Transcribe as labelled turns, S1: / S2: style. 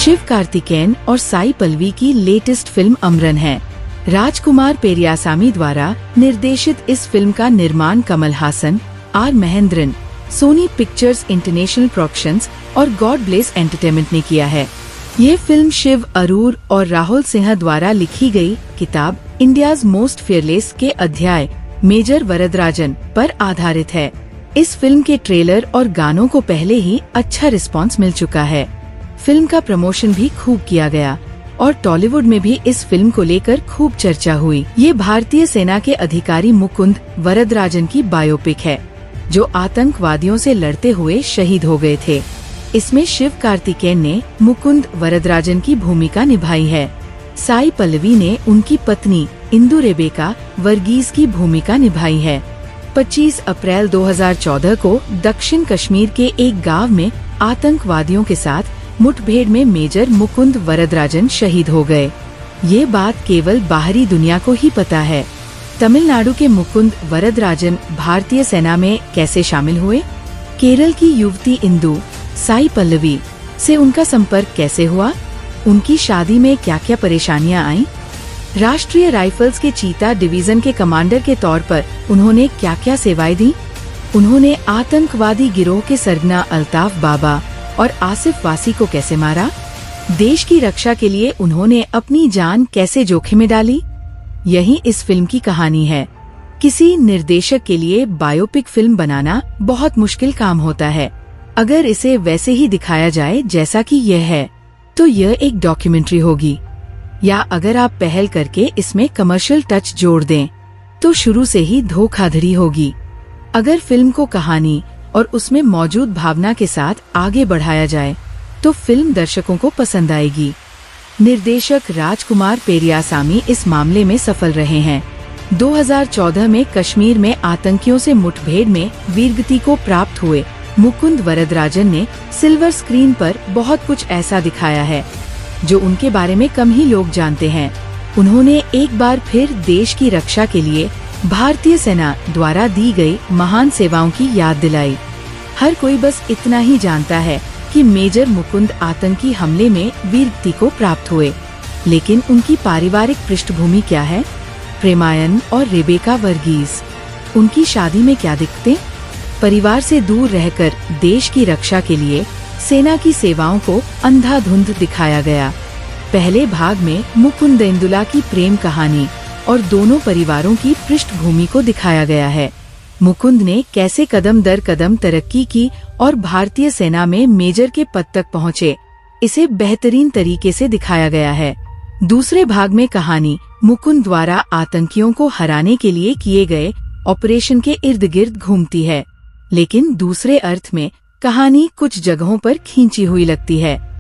S1: शिव कार्तिकेयन और साई पल्लवी की latest film Amaran है। राजकुमार पेरियासामी द्वारा निर्देशित इस फिल्म का निर्माण Kamal Haasan, R Mahendran, Sony Pictures International Productions और गॉड ब्लेस एंटरटेनमेंट ने किया है। ये फिल्म शिव अरूर और राहुल सिन्हा द्वारा लिखी गई किताब इंडियाज मोस्ट फियरलेस के अध्याय मेजर वरदराजन पर आधारित है। इस फिल्म के ट्रेलर और गानों को पहले ही अच्छा रिस्पांस मिल चुका है। फिल्म का प्रमोशन भी खूब किया गया और टॉलीवुड में भी इस फिल्म को लेकर खूब चर्चा हुई। ये भारतीय सेना के अधिकारी मुकुंद वरदराजन की बायोपिक है, जो आतंकवादियों से लड़ते हुए शहीद हो गए थे। इसमें शिव कार्तिकेयन ने मुकुंद वरदराजन की भूमिका निभाई है। साई पल्लवी ने उनकी पत्नी इंदु रेबेका वर्गीस की भूमिका निभाई है। 25 अप्रैल 2014 को दक्षिण कश्मीर के एक गांव में आतंकवादियों के साथ मुठभेड़ में मेजर मुकुंद वरदराजन शहीद हो गए। ये बात केवल बाहरी दुनिया को ही पता है। तमिलनाडु के मुकुंद वरदराजन भारतीय सेना में कैसे शामिल हुए? केरल की युवती इंदु साई पल्लवी से उनका संपर्क कैसे हुआ? उनकी शादी में क्या क्या परेशानियां आईं? राष्ट्रीय राइफल्स के चीता डिवीजन के कमांडर के तौर पर उन्होंने क्या क्या सेवाएं दी? उन्होंने आतंकवादी गिरोह के सरगना अल्ताफ बाबा और आसिफ वासी को कैसे मारा? देश की रक्षा के लिए उन्होंने अपनी जान कैसे जोखिम में डाली? यही इस फिल्म की कहानी है। किसी निर्देशक के लिए बायोपिक फिल्म बनाना बहुत मुश्किल काम होता है। अगर इसे वैसे ही दिखाया जाए जैसा कि यह है, तो यह एक डॉक्यूमेंट्री होगी। या अगर आप पहल करके इसमें कमर्शियल टच जोड़ दें, तो शुरू से ही धोखाधड़ी होगी। अगर फिल्म को कहानी और उसमें मौजूद भावना के साथ आगे बढ़ाया जाए, तो फिल्म दर्शकों को पसंद आएगी। निर्देशक राजकुमार पेरियासामी इस मामले में सफल रहे हैं। 2014 में कश्मीर में आतंकियों से मुठभेड़ में वीरगति को प्राप्त हुए मुकुंद वरदराजन ने सिल्वर स्क्रीन पर बहुत कुछ ऐसा दिखाया है जो उनके बारे में कम ही लोग जानते हैं। उन्होंने एक बार फिर देश की रक्षा के लिए भारतीय सेना द्वारा दी गई महान सेवाओं की याद दिलाई। हर कोई बस इतना ही जानता है कि मेजर मुकुंद आतंकी हमले में वीरगति को प्राप्त हुए, लेकिन उनकी पारिवारिक पृष्ठभूमि क्या है? प्रेमायन और रेबेका वर्गीस, उनकी शादी में क्या दिक्कतें? परिवार से दूर रहकर देश की रक्षा के लिए सेना की सेवाओं को अंधाधुंध दिखाया गया। पहले भाग में मुकुंद इंदुला की प्रेम कहानी और दोनों परिवारों की पृष्ठभूमि को दिखाया गया है। मुकुंद ने कैसे कदम दर कदम तरक्की की और भारतीय सेना में मेजर के पद तक पहुँचे, इसे बेहतरीन तरीके से दिखाया गया है। दूसरे भाग में कहानी मुकुंद द्वारा आतंकियों को हराने के लिए किए गए ऑपरेशन के इर्द गिर्द घूमती है, लेकिन दूसरे अर्थ में कहानी कुछ जगहों पर खींची हुई लगती है।